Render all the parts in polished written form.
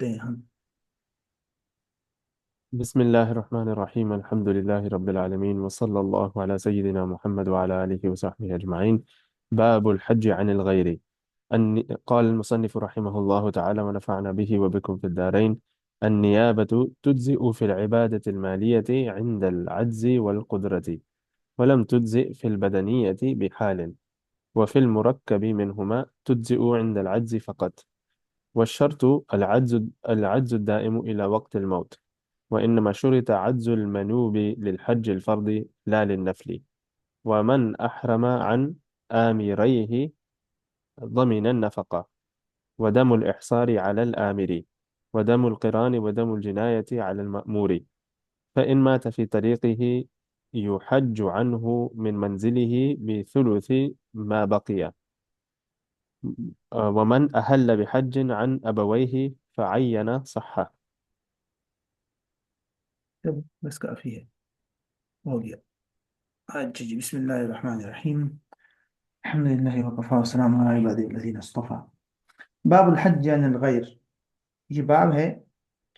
پڑھتے ہیں ہم۔ بسم الله الرحمن الرحيم الحمد لله رب العالمين وصلى الله على سيدنا محمد وعلى آله وصحبه أجمعين. باب الحج عن الغير. قال المصنف رحمه الله تعالى ونفعنا به وبكم في الدارين. النيابة تجزئ في العبادة المالية عند العجز والقدرة، ولم تجزئ في البدنية بحال، وفي المركب منهما تجزئ عند العجز فقط. والشرط العجز الدائم إلى وقت الموت، وإنما شرط عجز المنوب للحج الفرض لا للنفل. ومن أحرم عن آمريه ضمن النفقة، ودم الإحصار على الآمر، ودم القران ودم الجناية على المأمور. فإن مات في طريقه يحج عنه من منزله بثلث ما بقي. ومن أهل بحج عن أبويه فعين صحة. جب بس کافی ہے، ہو گیا۔ اچھا جی، بسم اللہ الرحمن الرحیم، الحمد للہ وقفا وسلام علی عباد الذین اصطفیٰ۔ باب الحج عن الغیر، یہ باب ہے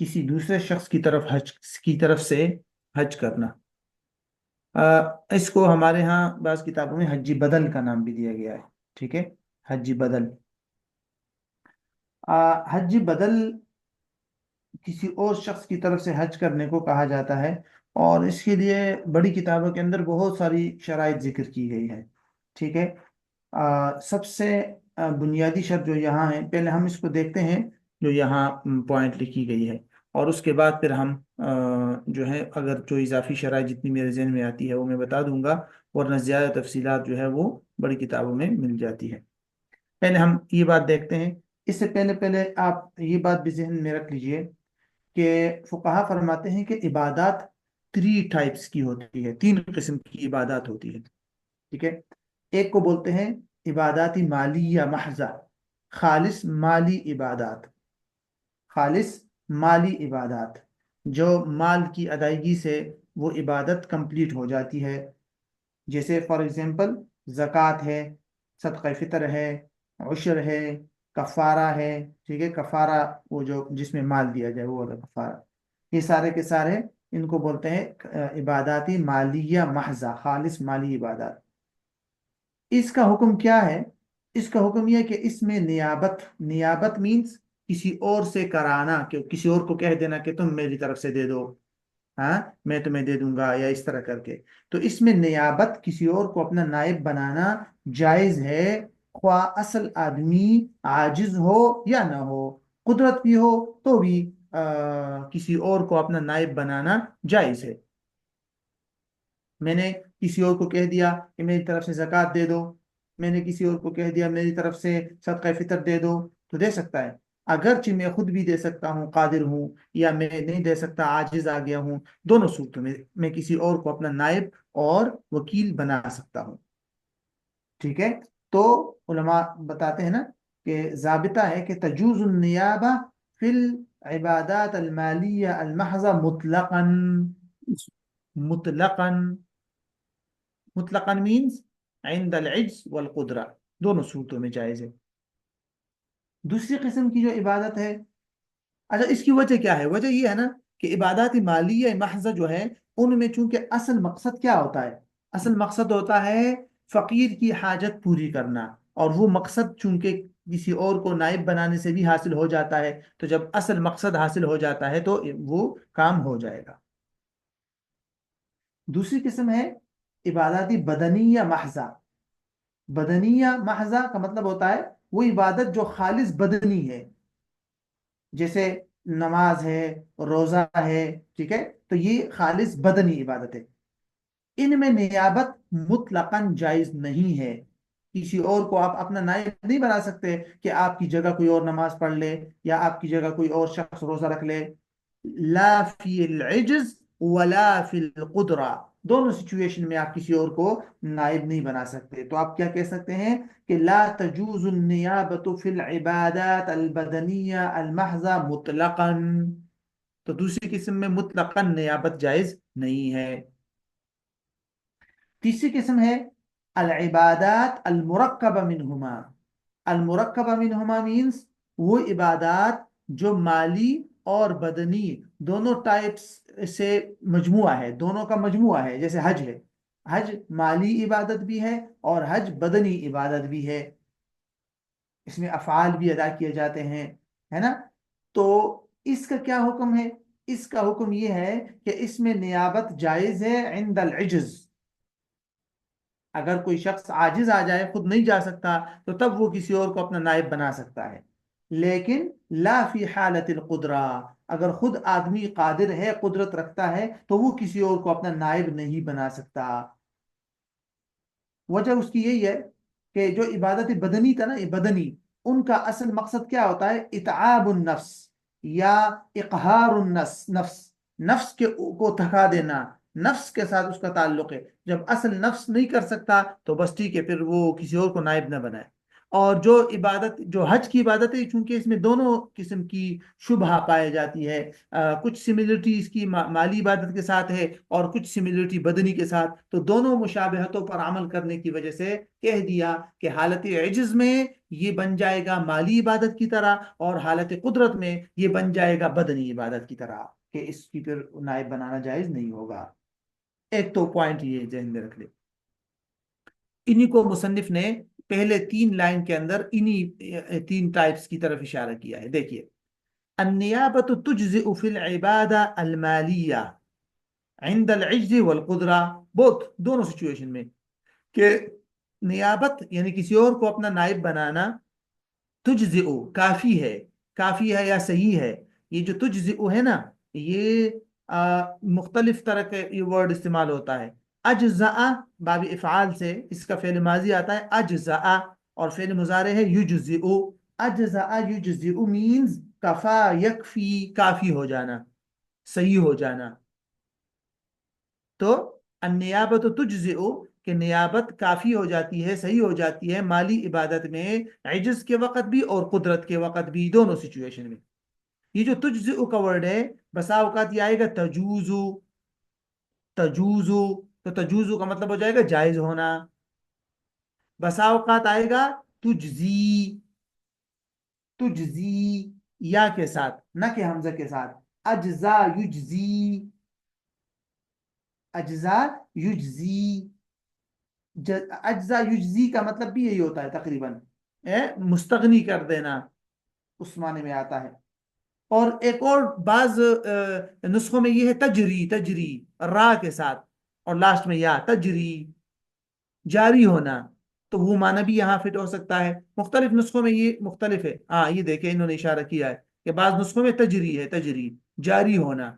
کسی دوسرے شخص کی طرف سے حج کرنا۔ اس کو ہمارے ہاں بعض کتابوں میں حج بدل کا نام بھی دیا گیا ہے، ٹھیک ہے، حج بدل۔ حج بدل کسی اور شخص کی طرف سے حج کرنے کو کہا جاتا ہے، اور اس کے لیے بڑی کتابوں کے اندر بہت ساری شرائط ذکر کی گئی ہے، ٹھیک ہے۔ سب سے بنیادی شرط جو یہاں ہے، پہلے ہم اس کو دیکھتے ہیں جو یہاں پوائنٹ لکھی گئی ہے، اور اس کے بعد پھر ہم جو ہے اگر جو اضافی شرائط جتنی میرے ذہن میں آتی ہے وہ میں بتا دوں گا، ورنہ زیادہ تفصیلات جو ہے وہ بڑی کتابوں میں مل جاتی ہے۔ پہلے ہم یہ بات دیکھتے ہیں۔ اس سے پہلے آپ یہ بات بھی ذہن میں رکھ لیجئے کہ فقہا فرماتے ہیں کہ عبادات 3 ٹائپس کی ہوتی ہے، 3 قسم کی عبادات ہوتی ہے، ٹھیک ہے۔ ایک کو بولتے ہیں عبادات مالیہ محضہ، خالص مالی عبادات، خالص مالی عبادات، جو مال کی ادائیگی سے وہ عبادت کمپلیٹ ہو جاتی ہے، جیسے فار ایگزامپل زکوٰۃ ہے، صدقہ فطر ہے، عشر ہے، کفارہ ہے، ٹھیک ہے۔ کفارہ وہ جو جس میں مال دیا جائے وہ والا کفارہ، یہ سارے کے سارے ان کو بولتے ہیں عباداتی مالیہ محضہ، خالص مالی عبادات۔ اس کا حکم کیا ہے؟ اس کا حکم یہ ہے کہ اس میں نیابت مینس کسی اور سے کرانا، کہ کسی اور کو کہہ دینا کہ تم میری طرف سے دے دو، ہاں میں تمہیں دے دوں گا، یا اس طرح کر کے۔ تو اس میں نیابت، کسی اور کو اپنا نائب بنانا جائز ہے، خواہ اصل آدمی عاجز ہو یا نہ ہو، قدرت بھی ہو تو بھی کسی اور کو اپنا نائب بنانا جائز ہے۔ میں نے کسی اور کو کہہ دیا کہ میری طرف سے زکوٰۃ دے دو، میں نے کسی اور کو کہہ دیا میری طرف سے صدقہ فطر دے دو، تو دے سکتا ہے، اگرچہ میں خود بھی دے سکتا ہوں، قادر ہوں، یا میں نہیں دے سکتا، عاجز آ گیا ہوں، دونوں صورتوں میں کسی اور کو اپنا نائب اور وکیل بنا سکتا ہوں، ٹھیک ہے۔ تو علماء بتاتے ہیں نا کہ ضابطہ ہے کہ تجوز النیابہ فی العبادات المالیہ المحضہ مطلقاً، مطلقاً، مطلقاً مینز عند العجز والقدرہ، دونوں صورتوں میں جائز ہے۔ دوسری قسم کی جو عبادت ہے، اچھا اس کی وجہ کیا ہے؟ وجہ یہ ہے نا کہ عبادات مالیہ محض جو ہے ان میں چونکہ اصل مقصد کیا ہوتا ہے؟ اصل مقصد ہوتا ہے فقیر کی حاجت پوری کرنا، اور وہ مقصد چونکہ کسی اور کو نائب بنانے سے بھی حاصل ہو جاتا ہے، تو جب اصل مقصد حاصل ہو جاتا ہے تو وہ کام ہو جائے گا۔ دوسری قسم ہے عبادات بدنیہ محضہ۔ بدنیہ محضہ کا مطلب ہوتا ہے وہ عبادت جو خالص بدنی ہے، جیسے نماز ہے، روزہ ہے، ٹھیک ہے، تو یہ خالص بدنی عبادت ہے۔ ان میں نیابت مطلقاً جائز نہیں ہے، کسی اور کو آپ اپنا نائب نہیں بنا سکتے کہ آپ کی جگہ کوئی اور نماز پڑھ لے یا آپ کی جگہ کوئی اور شخص روزہ رکھ لے۔ لا فی العجز ولا فی القدرہ، دونوں سچویشن میں آپ کسی اور کو نائب نہیں بنا سکتے۔ تو آپ کیا کہہ سکتے ہیں کہ لا تجوز النیابت فی العبادات البدنیہ المحضہ مطلقاً، تو دوسری قسم میں مطلقاً نیابت جائز نہیں ہے۔ تیسری قسم ہے العبادات المرکبہ منہما۔ المرکبہ منہما مینس وہ عبادات جو مالی اور بدنی دونوں ٹائپس سے مجموعہ ہے، دونوں کا مجموعہ ہے، جیسے حج ہے، حج مالی عبادت بھی ہے اور حج بدنی عبادت بھی ہے، اس میں افعال بھی ادا کیے جاتے ہیں، ہے نا؟ تو اس کا کیا حکم ہے؟ اس کا حکم یہ ہے کہ اس میں نیابت جائز ہے عند العجز، اگر کوئی شخص عاجز آ جائے، خود نہیں جا سکتا، تو تب وہ کسی اور کو اپنا نائب بنا سکتا ہے، لیکن لا فی حالت القدرہ، اگر خود آدمی قادر ہے، قدرت رکھتا ہے، تو وہ کسی اور کو اپنا نائب نہیں بنا سکتا۔ وجہ اس کی یہی ہے کہ جو عبادت بدنی تھا نا، یہ بدنی، ان کا اصل مقصد کیا ہوتا ہے؟ اتعاب النفس یا اقہار النفس، نفس کے کو تھکا دینا، نفس کے ساتھ اس کا تعلق ہے، جب اصل نفس نہیں کر سکتا تو بس ٹھیک ہے، پھر وہ کسی اور کو نائب نہ بنائے۔ اور جو عبادت، جو حج کی عبادت ہے، چونکہ اس میں دونوں قسم کی شبہ پائے جاتی ہے، کچھ سملرٹی اس کی مالی عبادت کے ساتھ ہے اور کچھ سملرٹی بدنی کے ساتھ، تو دونوں مشابہتوں پر عمل کرنے کی وجہ سے کہہ دیا کہ حالت عجز میں یہ بن جائے گا مالی عبادت کی طرح، اور حالت قدرت میں یہ بن جائے گا بدنی عبادت کی طرح، کہ اس کی پھر نائب بنانا جائز نہیں ہوگا۔ ایک تو پوائنٹ یہ ذہن میں رکھ لے۔ انہی کو مصنف نے پہلے 3 لائن کے اندر انہی 3 ٹائپس کی طرف اشارہ کیا ہے۔ دیکھیے، النیابت تجزئ فی العبادہ المالیہ عند العجز والقدرہ، دونوں سچویشن میں، کہ نیابت یعنی کسی اور کو اپنا نائب بنانا، تجزئ کافی ہے، کافی ہے یا صحیح ہے۔ یہ جو تجزئ ہے نا، یہ مختلف طرح کے یہ ورڈ استعمال ہوتا ہے۔ اجزاء باب افعال سے اس کا فعل ماضی آتا ہے اجزاء، اور فعل مضارع ہے یجزئ۔ اجزاء یجزئ مینز کفا یکفی، کافی ہو جانا، صحیح ہو جانا۔ تو النیابت تجزئ، کہ نیابت کافی ہو جاتی ہے، صحیح ہو جاتی ہے مالی عبادت میں، عجز کے وقت بھی اور قدرت کے وقت بھی، دونوں سچویشن میں۔ یہ جو تجزئ کا ورڈ ہے، بسا اوقات یہ آئے گا تجوزو، تجوزو، تو تجوزو کا مطلب ہو جائے گا جائز ہونا۔ بسا اوقات آئے گا تجزی، تجزی یا کے ساتھ، نہ کہ حمزہ کے ساتھ، اجزا یجزی، اجزا یجزی، اجزا یجزی کا مطلب بھی یہی ہوتا ہے تقریباً، مستغنی کر دینا، اس معنی میں آتا ہے۔ اور ایک اور بعض نسخوں میں یہ ہے تجری، تجری را کے ساتھ اور لاسٹ میں یا، تجری جاری ہونا، تو وہ معنی بھی یہاں فٹ ہو سکتا ہے۔ مختلف نسخوں میں یہ مختلف ہے، ہاں یہ دیکھیں انہوں نے اشارہ کیا ہے کہ بعض نسخوں میں تجری ہے، تجری جاری ہونا،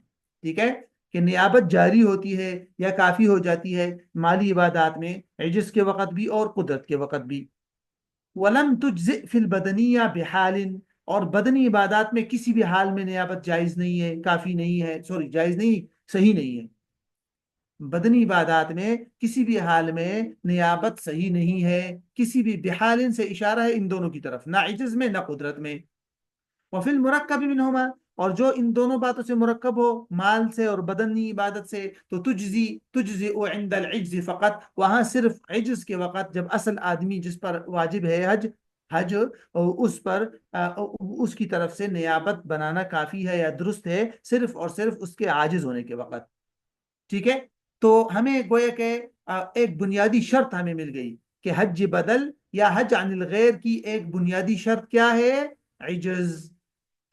ٹھیک ہے، کہ نیابت جاری ہوتی ہے یا کافی ہو جاتی ہے مالی عبادات میں، عجز کے وقت بھی اور قدرت کے وقت بھی۔ ولم تجزئ فی البدنیہ بحال، اور بدنی عبادات میں کسی بھی حال میں نیابت جائز نہیں ہے، کافی نہیں ہے، سوری جائز نہیں، صحیح نہیں ہے۔ بدنی عبادات میں کسی بھی حال میں نیابت صحیح نہیں ہے، کسی بھی بحال سے اشارہ ہے ان دونوں کی طرف، نہ عجز میں نہ قدرت میں۔ وفی المرکب منہما، اور جو ان دونوں باتوں سے مرکب ہو، مال سے اور بدنی عبادت سے، تو تجزئ عند العجز فقط، وہاں صرف عجز کے وقت، جب اصل آدمی جس پر واجب ہے حج اس پر اس کی طرف سے نیابت بنانا کافی ہے یا درست ہے، صرف اور صرف اس کے عاجز ہونے کے وقت، ٹھیک ہے۔ تو ہمیں گویا کہ ایک بنیادی شرط ہمیں مل گئی کہ حج بدل یا حج عن الغیر کی ایک بنیادی شرط کیا ہے؟ عجز۔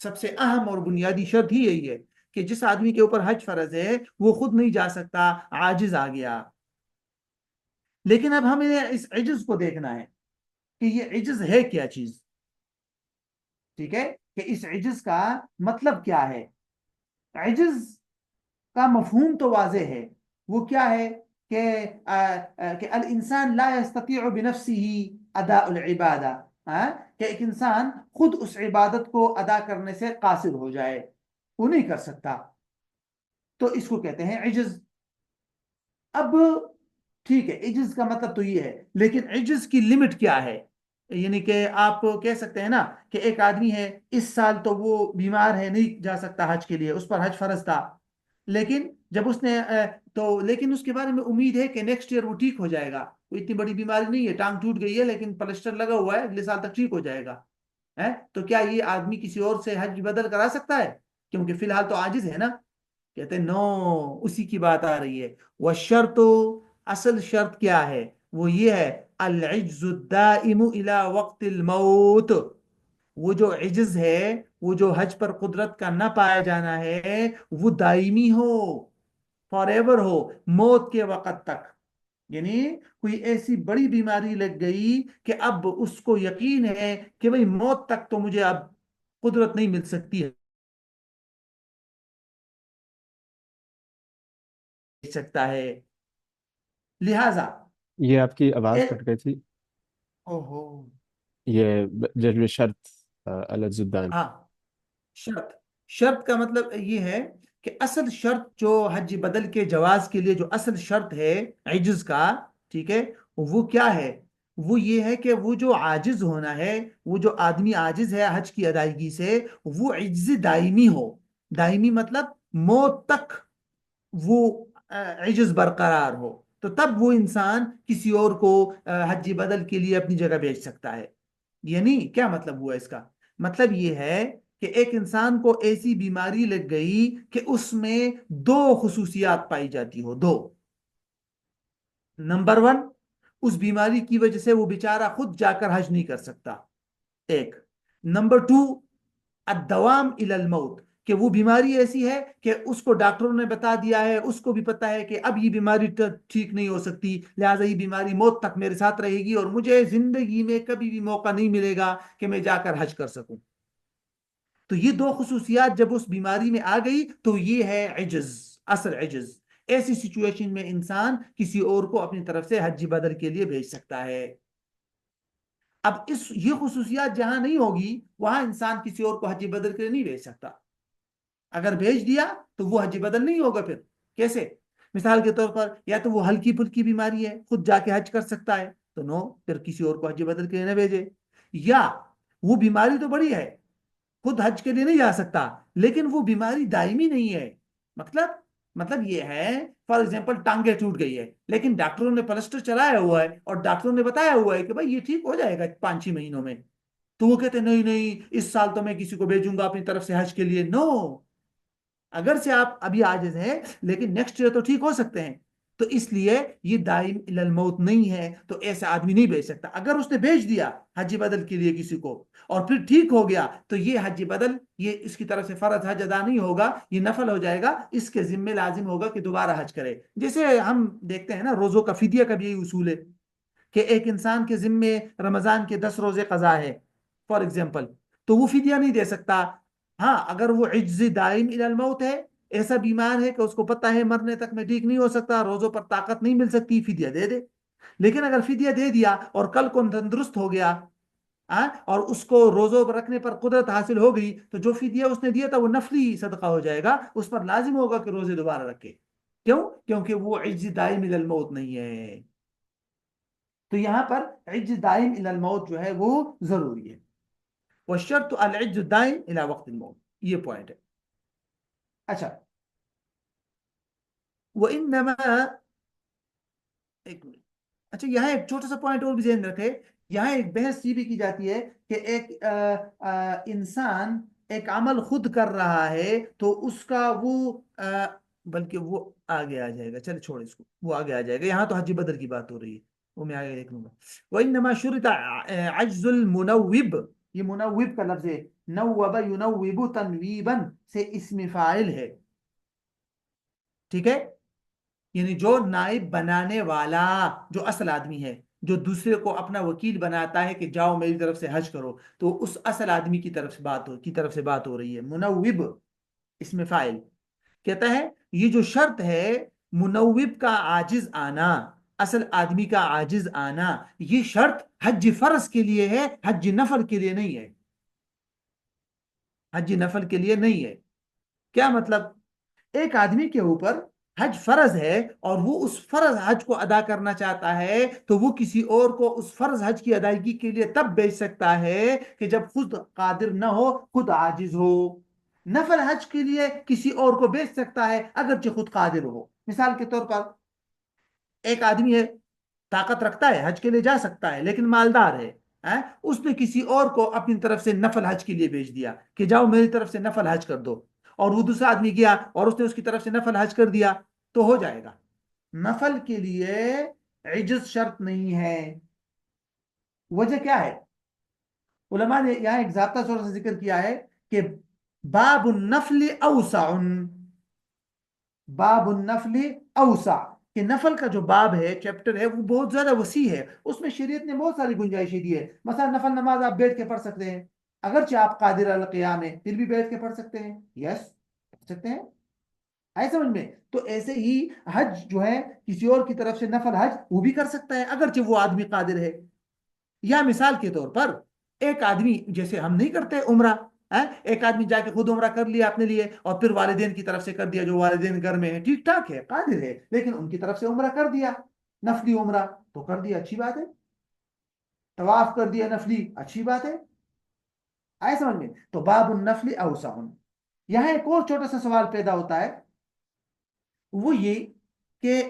سب سے اہم اور بنیادی شرط ہی یہی ہے کہ جس آدمی کے اوپر حج فرض ہے وہ خود نہیں جا سکتا، عاجز آ گیا۔ لیکن اب ہمیں اس عجز کو دیکھنا ہے کہ یہ عجز ہے کیا چیز، ٹھیک ہے، کہ اس عجز کا مطلب کیا ہے۔ عجز کا مفہوم تو واضح ہے، وہ کیا ہے کہ الانسان لا يستطيع بنفسه اداء العبادہ، کہ ایک انسان خود اس عبادت کو ادا کرنے سے قاصر ہو جائے، وہ نہیں کر سکتا، تو اس کو کہتے ہیں عجز۔ اب ٹھیک ہے، عجز کا مطلب تو یہ ہے، لیکن عجز کی لمٹ کیا ہے؟ یعنی کہ آپ کہہ سکتے ہیں نا کہ ایک آدمی ہے، اس سال تو وہ بیمار ہے، نہیں جا سکتا حج کے لیے، اس پر حج فرض تھا، لیکن جب اس نے لیکن اس کے بارے میں امید ہے کہ نیکسٹ ایئر وہ ٹھیک ہو جائے گا، وہ اتنی بڑی بیماری نہیں ہے، ٹانگ ٹوٹ گئی ہے لیکن پلسٹر لگا ہوا ہے، اگلے سال تک ٹھیک ہو جائے گا، ہے تو کیا یہ آدمی کسی اور سے حج بدل کرا سکتا ہے؟ کیونکہ فی الحال تو عاجز ہے نا. کہتے ہیں نو، اسی کی بات آ رہی ہے. وہ شرط، اصل شرط کیا ہے؟ وہ یہ ہے العجز الدائم الى وقت الموت. وہ جو عجز ہے، وہ جو حج پر قدرت کا نہ پایا جانا ہے، وہ دائمی ہو، فار ایور ہو، موت کے وقت تک. یعنی کوئی ایسی بڑی بیماری لگ گئی کہ اب اس کو یقین ہے کہ بھئی موت تک تو مجھے اب قدرت نہیں مل سکتی ہے سکتا ہے. لہذا یہ آپ کی آواز ایک، کٹ گئی تھی. اوہو، یہ ججب شرط الجز الدائم. ہاں، شرط. شرط کا مطلب یہ ہے کہ اصل شرط جو حج بدل کے جواز کے لیے جو اصل شرط ہے عجز کا، ٹھیک ہے، وہ کیا ہے؟ وہ یہ ہے کہ وہ جو عاجز ہونا ہے، وہ جو آدمی عاجز ہے حج کی ادائیگی سے، وہ عجز دائمی ہو. دائمی مطلب موت تک وہ عجز برقرار ہو. تو تب وہ انسان کسی اور کو حج بدل کے لیے اپنی جگہ بھیج سکتا ہے. یعنی کیا مطلب ہوا اس کا؟ مطلب یہ ہے کہ ایک انسان کو ایسی بیماری لگ گئی کہ اس میں دو خصوصیات پائی جاتی ہو. دو، نمبر ون، اس بیماری کی وجہ سے وہ بیچارہ خود جا کر حج نہیں کر سکتا، ایک. نمبر ٹو، الدوام الی الموت، کہ وہ بیماری ایسی ہے کہ اس کو ڈاکٹروں نے بتا دیا ہے، اس کو بھی پتا ہے کہ اب یہ بیماری ٹھیک نہیں ہو سکتی، لہٰذا یہ بیماری موت تک میرے ساتھ رہے گی اور مجھے زندگی میں کبھی بھی موقع نہیں ملے گا کہ میں جا کر حج کر سکوں. تو یہ دو خصوصیات جب اس بیماری میں آ گئی تو یہ ہے عجز، اصل عجز. ایسی سچویشن میں انسان کسی اور کو اپنی طرف سے حج بدل کے لیے بھیج سکتا ہے. اب یہ خصوصیات جہاں نہیں ہوگی وہاں انسان کسی اور کو حج بدل کے لیے نہیں بھیج سکتا. اگر بھیج دیا تو وہ حج بدل نہیں ہوگا. پھر کیسے؟ مثال کے طور پر یا تو وہ ہلکی پھلکی بیماری ہے، خود جا کے حج کر سکتا ہے، تو نو، پھر کسی اور کو حج بدل کے لیے نہ بھیجے. یا وہ بیماری تو بڑی ہے، خود حج کے لیے نہیں جا سکتا، لیکن وہ بیماری دائمی نہیں ہے. مطلب یہ ہے، فار ایگزامپل ٹانگیں ٹوٹ گئی ہے لیکن ڈاکٹروں نے پلسٹر چلایا ہوا ہے اور ڈاکٹروں نے بتایا ہوا ہے کہ بھائی یہ ٹھیک ہو جائے گا 5-6 مہینوں میں. تو وہ کہتے ہیں نہیں نہیں، اس سال تو میں کسی کو بھیجوں گا اپنی طرف سے حج کے لیے. نو، اگر سے آپ ابھی عاجز ہیں لیکن نیکسٹ ایئر تو ٹھیک ہو سکتے ہیں. تو اس لیے یہ دائم الی الموت نہیں ہے، تو ایسا آدمی نہیں بھیج سکتا. اگر اس نے بھیج دیا حج بدل کے لیے کسی کو اور پھر ٹھیک ہو گیا تو یہ حج بدل، یہ اس کی طرف سے فرض حج ادا نہیں ہوگا، یہ نفل ہو جائے گا. اس کے ذمہ لازم ہوگا کہ دوبارہ حج کرے. جیسے ہم دیکھتے ہیں نا روزوں کا فدیہ کا بھی یہی اصول ہے کہ ایک انسان کے ذمے رمضان کے 10 روزے قضا ہے فار ایگزامپل، تو وہ فدیہ نہیں دے سکتا. ہاں، اگر وہ عجز دائم الی الموت ہے، ایسا بیمار ہے کہ اس کو پتہ ہے مرنے تک میں ٹھیک نہیں ہو سکتا، روزوں پر طاقت نہیں مل سکتی، فدیہ دے دے. لیکن اگر فدیہ دے دیا اور کل کو تندرست ہو گیا اور اس کو روزوں پر رکھنے پر قدرت حاصل ہو گئی، تو جو فدیہ اس نے دیا تھا وہ نفلی صدقہ ہو جائے گا، اس پر لازم ہوگا کہ روزے دوبارہ رکھے. کیوں؟ کیونکہ وہ عجز دائم الی الموت نہیں ہے. تو یہاں پر عجز دائم الی الموت جو ہے وہ ضروری ہے. والشرط العجز الدائم الى وقت الموت، یہ پوائنٹ ہے. اچھا، وانما، ایک منٹ، اچھا یہاں ایک چھوٹا سا پوائنٹ اور بھی ذہن رکھے. یہاں ایک بحث یہ بھی کی جاتی ہے کہ ایک انسان ایک عمل خود کر رہا ہے تو اس کا وہ بلکہ وہ آگے آ جائے گا، چلے چھوڑ اس کو، وہ آگے آ جائے گا. یہاں تو حج بدر کی بات ہو رہی ہے، وہ میں آگے دیکھ لوں گا. وانما شرط عجز المنوب، یہ منوب کا لفظ ہے، نوب ینوب تنویبا سے اسم فاعل ہے. ٹھیک ہے، یعنی جو نائب بنانے والا، جو اصل آدمی ہے، جو دوسرے کو اپنا وکیل بناتا ہے کہ جاؤ میری طرف سے حج کرو، تو اس اصل آدمی کی طرف سے بات ہو رہی ہے. منوب اسم فاعل کہتا ہے یہ جو شرط ہے منوب کا عاجز آنا، اصل آدمی کا عاجز آنا، یہ شرط حج فرض کے لیے ہے، حج نفل کے لیے نہیں ہے. حج نفل کے لیے نہیں ہے. کیا مطلب؟ ایک آدمی کے اوپر حج فرض ہے اور وہ اس فرض حج کو ادا کرنا چاہتا ہے تو وہ کسی اور کو اس فرض حج کی ادائیگی کے لیے تب بھیج سکتا ہے کہ جب خود قادر نہ ہو، خود عاجز ہو. نفل حج کے لیے کسی اور کو بھیج سکتا ہے اگرچہ خود قادر ہو. مثال کے طور پر ایک آدمی ہے، طاقت رکھتا ہے، حج کے لیے جا سکتا ہے لیکن مالدار ہے، اس نے کسی اور کو اپنی طرف سے نفل حج کے لیے بھیج دیا کہ جاؤ میری طرف سے نفل حج کر دو، اور وہ دوسرا آدمی گیا اور اس نے اس کی طرف سے نفل حج کر دیا، تو ہو جائے گا۔ نفل کے لیے عجز شرط نہیں ہے۔ وجہ کیا ہے؟ علماء نے یہاں ایک ضابطہ طور سے ذکر کیا ہے کہ باب النفل اوسع، باب النفل اوسع، کہ نفل کا جو باب ہے، چیپٹر ہے، وہ بہت زیادہ وسیع ہے، اس میں شریعت نے بہت ساری گنجائشیں دی ہے۔ مثلا نفل نماز آپ بیٹھ کے پڑھ سکتے ہیں، اگرچہ آپ قادر القیام ہیں پھر بھی بیٹھ کے پڑھ سکتے ہیں، یس پڑھ سکتے ہیں، آئے سمجھ میں؟ تو ایسے ہی حج جو ہے کسی اور کی طرف سے نفل حج وہ بھی کر سکتا ہے اگرچہ وہ آدمی قادر ہے۔ یا مثال کے طور پر ایک آدمی، جیسے ہم نہیں کرتے عمرہ، ایک آدمی جا کے خود عمرہ کر لیا اپنے لیے اور پھر والدین کی طرف سے کر دیا، جو والدین گھر میں ہیں ٹھیک ٹھاک ہے قادر ہے، لیکن ان کی طرف سے عمرہ کر دیا، نفلی عمرہ تو کر دیا، اچھی بات ہے، طواف کر دیا نفلی، اچھی بات ہے، آئے سمجھ میں؟ تو باب النفل اوسع۔ یہاں ایک اور چھوٹا سا سوال پیدا ہوتا ہے، وہ یہ کہ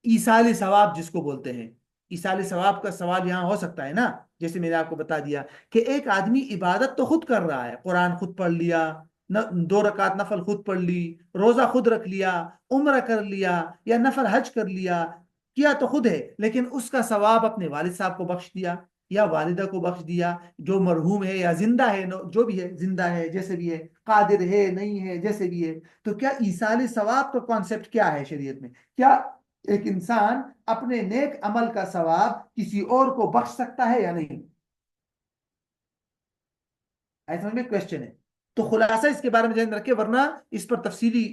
ایصال ثواب جس کو بولتے ہیں، ایصال ثواب کا سوال یہاں ہو سکتا ہے نا، جیسے میں نے آپ کو بتا دیا کہ ایک آدمی عبادت تو خود کر رہا ہے، قرآن خود پڑھ لیا، 2 رکعت نفل خود پڑھ لی، روزہ خود رکھ لیا، عمرہ کر لیا یا نفل حج کر لیا، کیا تو خود ہے، لیکن اس کا ثواب اپنے والد صاحب کو بخش دیا یا والدہ کو بخش دیا، جو مرحوم ہے یا زندہ ہے، جو بھی ہے، زندہ ہے جیسے بھی ہے، قادر ہے نہیں ہے جیسے بھی ہے۔ تو کیا ایصال ثواب کا کانسیپٹ کیا ہے شریعت میں؟ کیا ایک انسان اپنے نیک عمل کا ثواب کسی اور کو بخش سکتا ہے یا نہیں؟ ایسا میں کوشچن ہے۔ تو خلاصہ اس کے بارے میں ذہن رکھے، ورنہ اس پر تفصیلی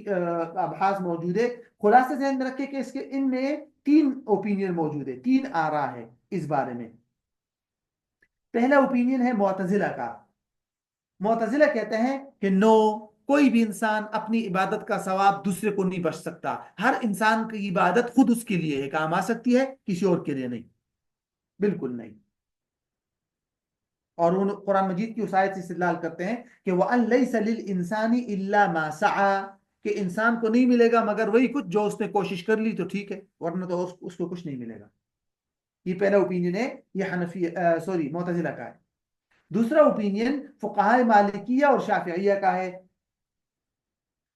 ابحاث موجود ہے۔ خلاصہ ذہن رکھے کہ اس کے ان میں 3 اوپینین موجود ہے، 3 آرا ہے اس بارے میں۔ پہلا اوپینین ہے معتزلہ کا۔ معتزلہ کہتے ہیں کہ نو، کوئی بھی انسان اپنی عبادت کا ثواب دوسرے کو نہیں بخش سکتا، ہر انسان کی عبادت خود اس کے لیے ہے، کام آ سکتی ہے، کسی اور کے لیے نہیں، بالکل نہیں۔ اور وہ قرآن مجید کی اس آیت سے استدلال کرتے ہیں کہ وَأَن لَيْسَ لِلْإِنسَانِ إِلَّا مَا سَعَى، کہ انسان کو نہیں ملے گا مگر وہی کچھ جو اس نے کوشش کر لی، تو ٹھیک ہے، ورنہ تو اس کو کچھ نہیں ملے گا۔ یہ پہلا اوپینین ہے، یہ حنفی معتزلہ کا ہے۔ دوسرا اوپینین فقہائے مالکیہ اور شافعیہ کا ہے۔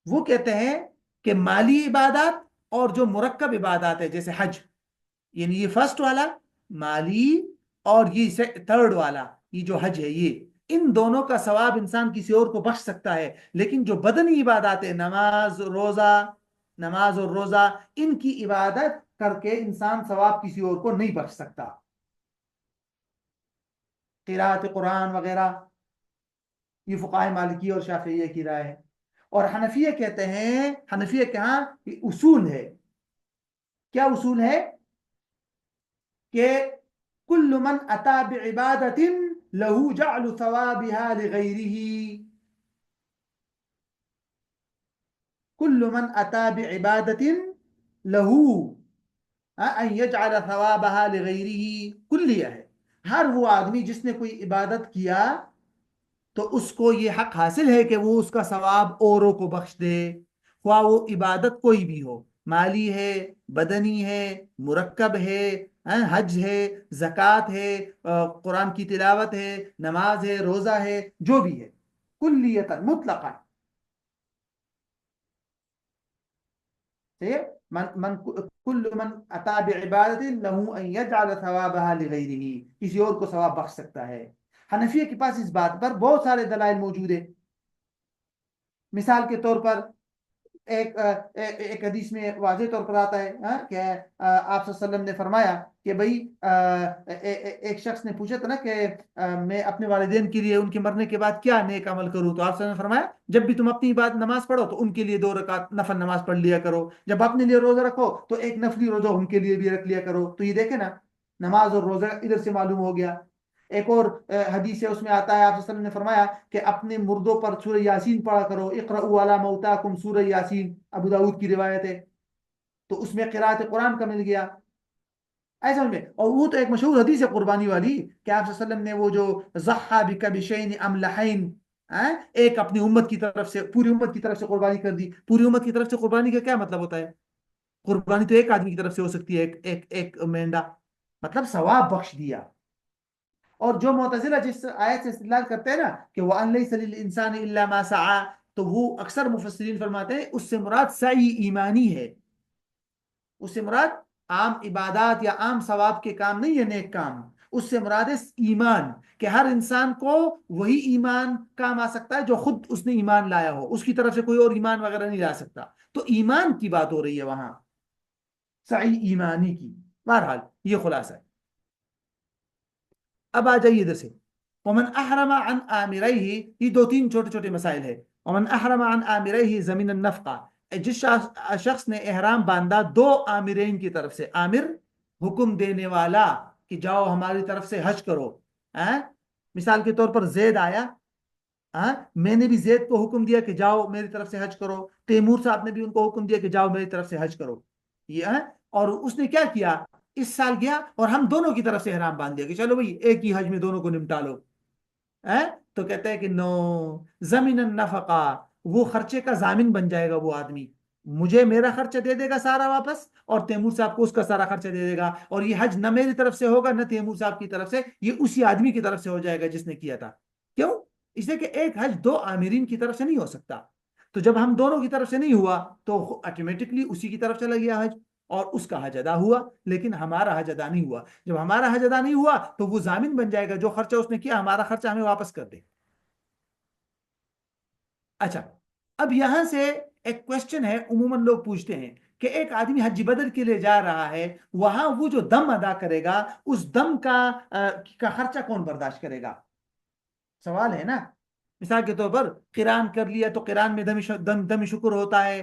وہ کہتے ہیں کہ مالی عبادات اور جو مرکب عبادات ہے جیسے حج، یعنی یہ فرسٹ والا مالی اور یہ تھرڈ والا یہ جو حج ہے، یہ ان دونوں کا ثواب انسان کسی اور کو بخش سکتا ہے، لیکن جو بدنی عبادات ہے، نماز اور روزہ، ان کی عبادت کر کے انسان ثواب کسی اور کو نہیں بخش سکتا، قراءت قرآن وغیرہ۔ یہ فقہائے مالکی اور شافعیہ کی رائے ہے۔ اور حنفیہ کہتے ہیں، حنفیہ کے ہاں اصول ہے، کیا اصول ہے؟ کہ کل من اتا بعبادت له جعل ثوابها لغیره، کل من اتا بعبادت له ان يجعل ثوابها لغیره، کلیہ ہے، ہر وہ آدمی جس نے کوئی عبادت کیا تو اس کو یہ حق حاصل ہے کہ وہ اس کا ثواب اوروں کو بخش دے، خواہ وہ عبادت کوئی بھی ہو، مالی ہے، بدنی ہے، مرکب ہے، حج ہے، زکوٰۃ ہے، قرآن کی تلاوت ہے، نماز ہے، روزہ ہے، جو بھی ہے، کلیتاً مطلقاً، کل من اتا بعبادت له ان يجعل ثوابها لغیره، کسی اور کو ثواب بخش سکتا ہے۔ حنفیہ کے پاس اس بات پر بہت سارے دلائل موجود ہیں۔ مثال کے طور پر ایک حدیث میں واضح طور پر آتا ہے کہ آپ صلی اللہ علیہ وسلم نے فرمایا کہ بھائی، ایک شخص نے پوچھا تھا نا کہ میں اپنے والدین کے لیے ان کے مرنے کے بعد کیا نیک عمل کروں، تو آپ صلی اللہ علیہ وسلم نے فرمایا جب بھی تم اپنی بات نماز پڑھو تو ان کے لیے 2 رکعت نفل نماز پڑھ لیا کرو، جب اپنے لیے روزہ رکھو تو ایک نفلی روزہ ان کے لیے بھی رکھ لیا کرو۔ تو یہ دیکھیں نا، نماز اور روزہ ادھر سے معلوم ہو گیا۔ ایک اور حدیث ہے، اس میں آتا ہے آپ صلی اللہ علیہ وسلم نے فرمایا کہ اپنے مردوں پر سورہ یاسین پڑھا کرو، اقرؤوا علی موتاکم سورہ یاسین، ابو داؤد کی روایت ہے، تو اس میں قراءت قرآن کا مل گیا، ایسا میں۔ اور وہ تو ایک مشہور حدیث ہے قربانی والی کہ آپ صلی اللہ علیہ وسلم نے وہ جو ضحى بکبشین املحین، ایک اپنی امت کی طرف سے، پوری امت کی طرف سے قربانی کر دی۔ پوری امت کی طرف سے قربانی کا کیا مطلب ہوتا ہے؟ قربانی تو ایک آدمی کی طرف سے ہو سکتی ہے، ایک مینڈا، مطلب ثواب بخش دیا۔ اور جو معتزلہ جس آیت سے استدلال کرتے ہیں نا کہ وَأَن لَيْسَ لِلْإِنسَانِ إِلَّا مَا سَعَى، تو وہ اکثر مفسرین فرماتے ہیں اس سے مراد سعی ایمانی ہے، اس سے مراد عام عبادات یا عام ثواب کے کام نہیں ہے، نیک کام، اس سے مراد ہے ایمان، کہ ہر انسان کو وہی ایمان کام آ سکتا ہے جو خود اس نے ایمان لایا ہو، اس کی طرف سے کوئی اور ایمان وغیرہ نہیں لا سکتا، تو ایمان کی بات ہو رہی ہے وہاں، سعی ایمانی کی۔ بہرحال یہ خلاصہ ہے۔ اب آ جائیے ادھر سے، ومن احرم عن آمريه، یہ دو تین چھوٹے چھوٹے مسائل ہے۔ ومن احرم عن آمريه زمین النفقہ، جس شخص نے احرام باندھا دو آمرین کی طرف سے، آمر حکم دینے والا کہ جاؤ ہماری طرف سے حج کرو، مثال کے طور پر زید آیا، میں نے بھی زید کو حکم دیا کہ جاؤ میری طرف سے حج کرو، تیمور صاحب نے بھی ان کو حکم دیا کہ جاؤ میری طرف سے حج کرو، یہ اور اس نے کیا کیا، اس سال گیا اور ہم دونوں کی طرف سے احرام باندھ دیا کہ چلو بھائی ایک ہی حج میں دونوں کو نمٹا لو، تو کہتے ہیں کہ نو، زمین النفقہ، وہ خرچے کا ضامن بن جائے گا وہ آدمی، مجھے میرا خرچہ دے دے گا سارا واپس، اور تیمور صاحب کو اس کا سارا خرچہ دے دے گا، اور یہ حج نہ میری طرف سے ہوگا نہ تیمور صاحب کی طرف سے، یہ اسی آدمی کی طرف سے ہو جائے گا جس نے کیا تھا۔ کیوں؟ اس لیے کہ ایک حج دو آمرین کی طرف سے نہیں ہو سکتا، تو جب ہم دونوں کی طرف سے نہیں ہوا تو آٹومیٹکلی اسی کی طرف چلا گیا حج، اور اس کا حج ادا ہوا، لیکن ہمارا حج ادا نہیں ہوا۔ جب ہمارا حج ادا نہیں ہوا تو وہ ضامن بن جائے گا، جو خرچہ اس نے کیا ہمارا خرچہ ہمیں واپس کر دے۔ اچھا، اب یہاں سے ایک کوشچن ہے، عموماً لوگ پوچھتے ہیں کہ ایک آدمی حج بدر کے لیے جا رہا ہے، وہاں وہ جو دم ادا کرے گا اس دم کا خرچہ کون برداشت کرے گا؟ سوال ہے نا۔ مثال کے طور پر قران کر لیا تو قران میں دم شکر ہوتا ہے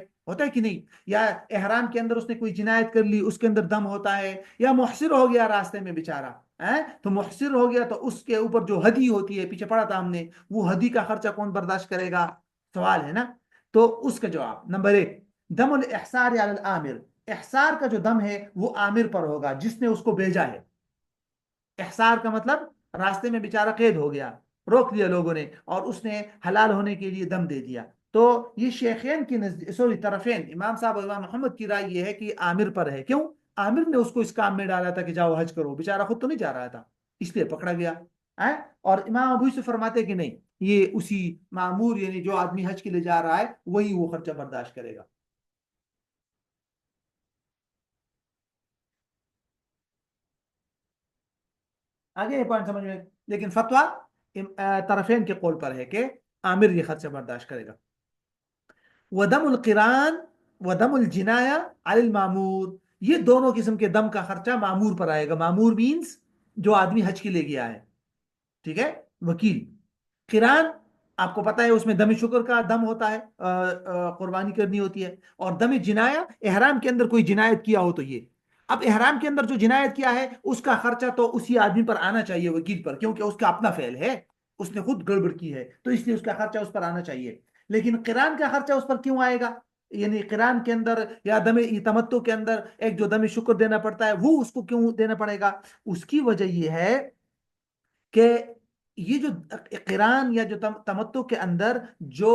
کہ نہیں؟ یا احرام کے اندر اس نے کوئی جنایت کر لی اس کے اندر دم ہوتا ہے، یا محصر ہو گیا راستے میں بیچارہ، تو محصر ہو گیا تو اس کے اوپر جو ہدی ہوتی ہے، پیچھے پڑا تھا ہم نے، وہ ہدی کا خرچہ کون برداشت کرے گا؟ سوال ہے نا۔ تو اس کا جواب نمبر ایک، دم الاحصار علی العامر، احصار کا جو دم ہے وہ عامر پر ہوگا جس نے اس کو بھیجا ہے۔ احصار کا مطلب راستے میں بیچارہ قید ہو گیا، روک دیا لوگوں نے، اور اس نے حلال ہونے کے لیے دم دے دیا، تو یہ شیخین کی سوری طرفین، امام صاحب اور امام محمد کی رائے یہ ہے کہ عامر پر ہے۔ کیوں؟ عامر نے اس کو اس کام میں ڈالا تھا کہ جاؤ حج کرو، بیچارہ خود تو نہیں جا رہا تھا، اس لیے پکڑا گیا۔ اور امام ابو یوسف فرماتے کہ نہیں، یہ اسی معمور یعنی جو آدمی حج کے لیے جا رہا ہے وہی وہ خرچہ برداشت کرے گا۔ آگے یہ پوائنٹ سمجھ میں، لیکن فتویٰ طرفین کے قول پر ہے کہ عامر یہ خرچہ برداشت کرے گا۔ ودم القران ودم الجنایا علی المامور، یہ دونوں قسم کے دم کا خرچہ معمور پر آئے گا۔ معمور مینز جو آدمی حج کے لیے گیا ہے، ٹھیک ہے، وکیل۔ قران آپ کو پتا ہے اس میں دم شکر کا دم ہوتا ہے، قربانی کرنی ہوتی ہے، اور دم جنایا احرام کے اندر کوئی جنایت کیا ہو تو یہ، اب احرام کے اندر جو جنایت کیا ہے اس کا خرچہ تو اسی آدمی پر آنا چاہیے، وکیل پر، کیونکہ اس کا اپنا فعل ہے، اس نے خود گڑبڑ کی ہے، تو اس لیے اس کا خرچہ اس پر آنا چاہیے۔ لیکن قران کا خرچہ اس پر کیوں آئے گا؟ یعنی قران کے اندر یا دم تمتع کے اندر ایک جو دم شکر دینا پڑتا ہے وہ اس کو کیوں دینا پڑے گا؟ اس کی وجہ یہ ہے کہ یہ جو قران یا جو تمتع کے اندر جو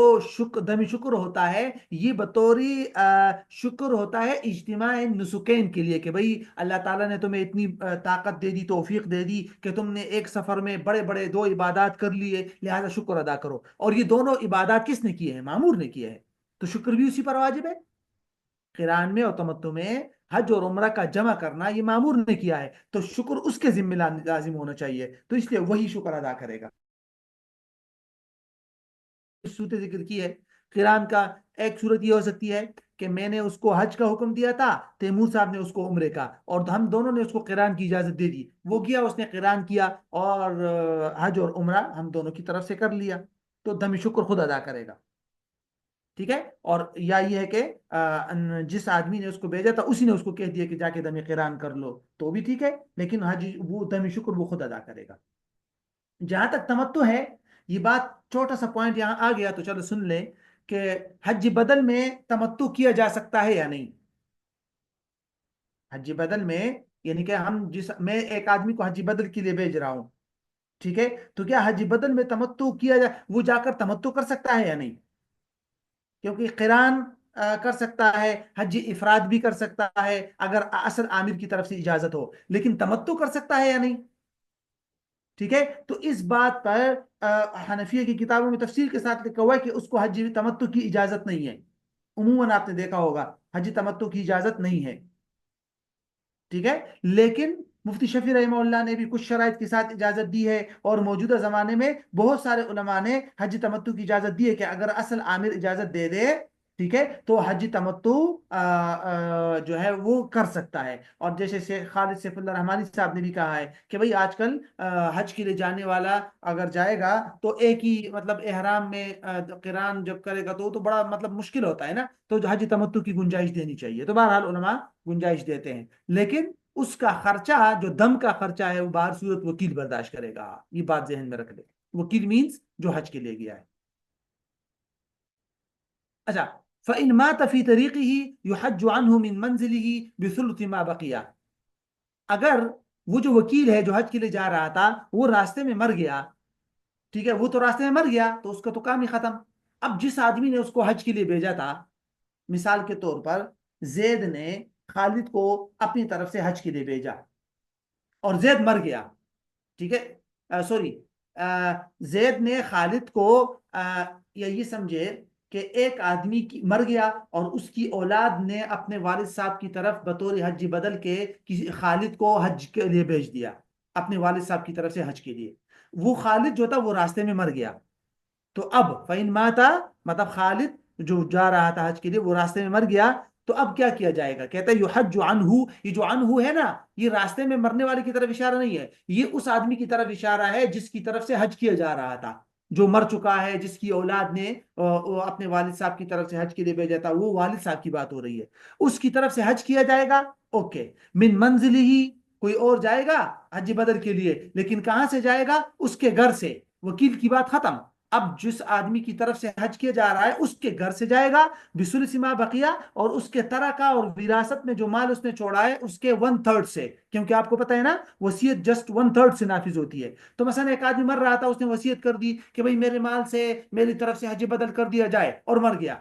دم شکر ہوتا ہے، یہ بطوری شکر ہوتا ہے اجتماع نسکین کے لیے، کہ بھئی اللہ تعالیٰ نے تمہیں اتنی طاقت دے دی، توفیق دے دی کہ تم نے ایک سفر میں بڑے بڑے دو عبادات کر لیے، لہذا شکر ادا کرو۔ اور یہ دونوں عبادات کس نے کیے ہیں؟ معمور نے کیے ہیں، تو شکر بھی اسی پر واجب ہے۔ قران میں اور تمتع میں حج اور عمرہ کا جمع کرنا یہ معمور نے کیا ہے، تو شکر اس کے ذمہ لازم ہونا چاہیے، تو اس لیے وہی شکر ادا کرے گا۔ صورت ذکر کی ہے قران کا، ایک صورت یہ ہو سکتی ہے کہ میں نے اس کو حج کا حکم دیا تھا، تیمور صاحب نے اس کو عمرے کا، اور ہم دونوں نے اس کو قران کی اجازت دے دی، وہ گیا اس نے قران کیا، اور حج اور عمرہ ہم دونوں کی طرف سے کر لیا، تو دم شکر خود ادا کرے گا، ٹھیک ہے۔ اور یا یہ ہے کہ جس آدمی نے اس کو بھیجا تھا اسی نے اس کو کہہ دیا کہ جا کے دم قران کر لو، تو بھی ٹھیک ہے، لیکن حج وہ دم شکر وہ خود ادا کرے گا۔ جہاں تک تمتع ہے، یہ بات چھوٹا سا پوائنٹ یہاں آ گیا تو چلو سن لیں کہ حج بدل میں تمتع کیا جا سکتا ہے یا نہیں۔ حج بدل میں یعنی کہ میں ایک آدمی کو حج بدل کے لیے بھیج رہا ہوں، ٹھیک ہے، تو کیا حج بدل میں تمتع کیا وہ جا کر تمتع کر سکتا ہے یا نہیں؟ کیونکہ قران کر سکتا ہے، حج افراد بھی کر سکتا ہے اگر اصل عامر کی طرف سے اجازت ہو، لیکن تمتع کر سکتا ہے یا نہیں؟ ٹھیک ہے، تو اس بات پر حنفیہ کی کتابوں میں تفصیل کے ساتھ لکھا ہوا ہے کہ اس کو حج تمتع کی اجازت نہیں ہے. عموماً آپ نے دیکھا ہوگا حج تمتع کی اجازت نہیں ہے. ٹھیک ہے، لیکن مفتی شفیع رحمہ اللہ نے بھی کچھ شرائط کے ساتھ اجازت دی ہے، اور موجودہ زمانے میں بہت سارے علماء نے حج تمتع کی اجازت دی ہے کہ اگر اصل عامر اجازت دے دے، ٹھیک ہے، تو حج تمتع جو ہے وہ کر سکتا ہے. اور جیسے شیخ خالد سیف اللہ رحمانی صاحب نے بھی کہا ہے کہ بھئی آج کل حج کے لیے جانے والا اگر جائے گا تو ایک ہی مطلب احرام میں قران جب کرے گا تو بڑا مطلب مشکل ہوتا ہے نا، تو حج تمتع کی گنجائش دینی چاہیے. تو بہرحال علماء گنجائش دیتے ہیں، لیکن اس کا خرچہ جو دم کا خرچہ ہے وہ باہر صورت وکیل برداشت کرے گا. یہ بات ذہن میں رکھ لے. وکیل مینز جو حج کے لیے گیا ہے. اچھا، فَإِن مَاتَ فِي طَرِيقِهِ يُحَجُّ عَنْهُ مِن مَنزِلِهِ بِثُلُثِ مَا بَقِيَ. اگر وہ جو وکیل ہے جو حج کے لیے جا رہا تھا وہ راستے میں مر گیا، ٹھیک ہے، وہ تو راستے میں مر گیا تو اس کا تو کام ہی ختم. اب جس آدمی نے اس کو حج کے لیے بھیجا تھا، مثال کے طور پر زید نے خالد کو اپنی طرف سے حج کے لیے بھیجا اور زید مر گیا. ٹھیک ہے، سوری، زید نے خالد کو یا یہ سمجھے کہ ایک آدمی مر گیا اور اس کی اولاد نے اپنے والد صاحب کی طرف بطور حج بدل کے خالد کو حج کے لیے بھیج دیا، اپنے والد صاحب کی طرف سے حج کے لیے. وہ خالد جو تھا وہ راستے میں مر گیا. تو اب فَإِن مَاتَ مطلب خالد جو جا رہا تھا حج کے لیے وہ راستے میں مر گیا، تو اب کیا کیا جائے گا؟ کہتا ہے یحج عنہ. یہ جو عنہ ہے نا، یہ راستے میں مرنے والے کی طرف اشارہ نہیں ہے، یہ اس آدمی کی طرف اشارہ ہے جس کی طرف سے حج کیا جا رہا تھا، جو مر چکا ہے، جس کی اولاد نے اپنے والد صاحب کی طرف سے حج کے لیے بھیجا تھا. وہ والد صاحب کی بات ہو رہی ہے، اس کی طرف سے حج کیا جائے گا. اوکے، من منزل ہی کوئی اور جائے گا حج بدر کے لیے، لیکن کہاں سے جائے گا؟ اس کے گھر سے. وکیل کی بات ختم. اب جس آدمی کی طرف سے حج کیا جا رہا ہے اس کے گھر سے جائے گا بثلث ما بقیہ، اور اس کے ترکہ اور وراثت میں جو مال اس نے چھوڑا ہے اس کے 1/3 سے، کیونکہ آپ کو پتہ ہے نا وصیت جسٹ 1/3 سے نافذ ہوتی ہے. تو مثلا ایک آدمی مر رہا تھا، اس نے وصیت کر دی کہ بھئی میرے مال سے میری طرف سے حج بدل کر دیا جائے، اور مر گیا.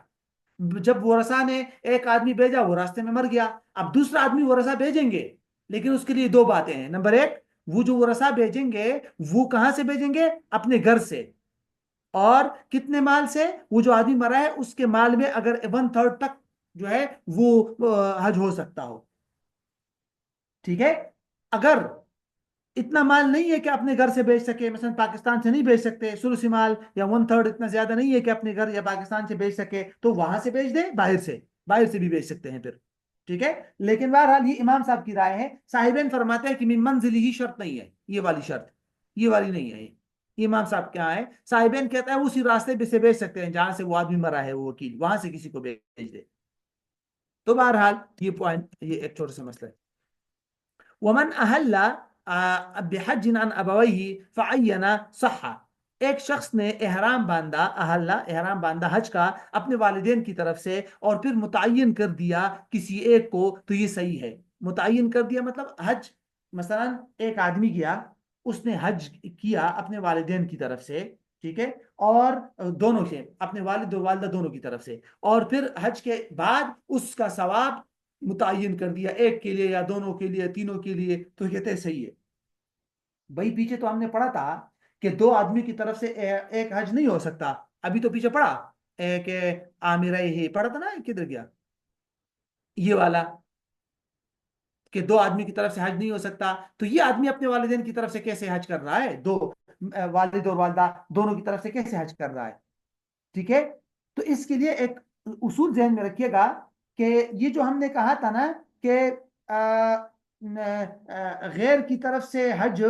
جب ورثاء نے ایک آدمی بھیجا وہ راستے میں مر گیا، اب دوسرا آدمی ورثاء بھیجیں گے، لیکن اس کے لیے دو باتیں ہیں. نمبر ایک، وہ جو ورثاء بھیجیں گے وہ کہاں سے بھیجیں گے؟ اپنے گھر سے. اور کتنے مال سے؟ وہ جو آدمی مرا ہے اس کے مال میں اگر 1/3 تک جو ہے وہ حج ہو سکتا ہو. ٹھیک ہے، اگر اتنا مال نہیں ہے کہ اپنے گھر سے بھیج سکے، مثلا پاکستان سے نہیں بھیج سکتے ثلث مال، یا 1/3 اتنا زیادہ نہیں ہے کہ اپنے گھر یا پاکستان سے بھیج سکے، تو وہاں سے بھیج دے، باہر سے بھی بھیج سکتے ہیں پھر. ٹھیک ہے، لیکن بہرحال یہ امام صاحب کی رائے ہے. صاحبین فرماتے ہیں کہ من منزل ہی شرط نہیں ہے، یہ والی شرط، یہ والی نہیں ہے. یہ امام صاحب کیا ہے؟ صاحبین کہتا ہے اسی راستے سے بھیج سکتے ہیں جہاں سے وہ آدمی مرا ہے، وہ وکیل وہاں سے کسی کو بھیج دے. تو بہرحال یہ پوائنٹ، یہ ایک چھوٹا سا مسئلہ ہے. ومن اہل بحج عن ابویہ فعین صح. ایک شخص نے احرام باندھا، احرام باندھا حج کا اپنے والدین کی طرف سے، اور پھر متعین کر دیا کسی ایک کو، تو یہ صحیح ہے. متعین کر دیا مطلب حج، مثلا ایک آدمی گیا، اس نے حج کیا اپنے والدین کی طرف سے، ٹھیک ہے، اور دونوں سے، اپنے والد اور والدہ دونوں کی طرف سے، اور پھر حج کے بعد اس کا ثواب متعین کر دیا ایک کے لیے یا دونوں کے لیے تینوں کے لیے، تو کہتے ہیں صحیح ہے. بھائی پیچھے تو ہم نے پڑھا تھا کہ دو آدمی کی طرف سے ایک حج نہیں ہو سکتا. ابھی تو پیچھے پڑھا کہ عامرہ ہی پڑھا تھا نا، کدھر گیا یہ والا، کہ دو آدمی کی طرف سے حج نہیں ہو سکتا. تو یہ آدمی اپنے والدین کی طرف سے کیسے حج کر رہا ہے؟ دو والد اور والدہ دونوں کی طرف سے کیسے حج کر رہا ہے؟ ٹھیک ہے، تو اس کے لیے ایک اصول ذہن میں رکھیے گا کہ یہ جو ہم نے کہا تھا نا کہ غیر کی طرف سے حج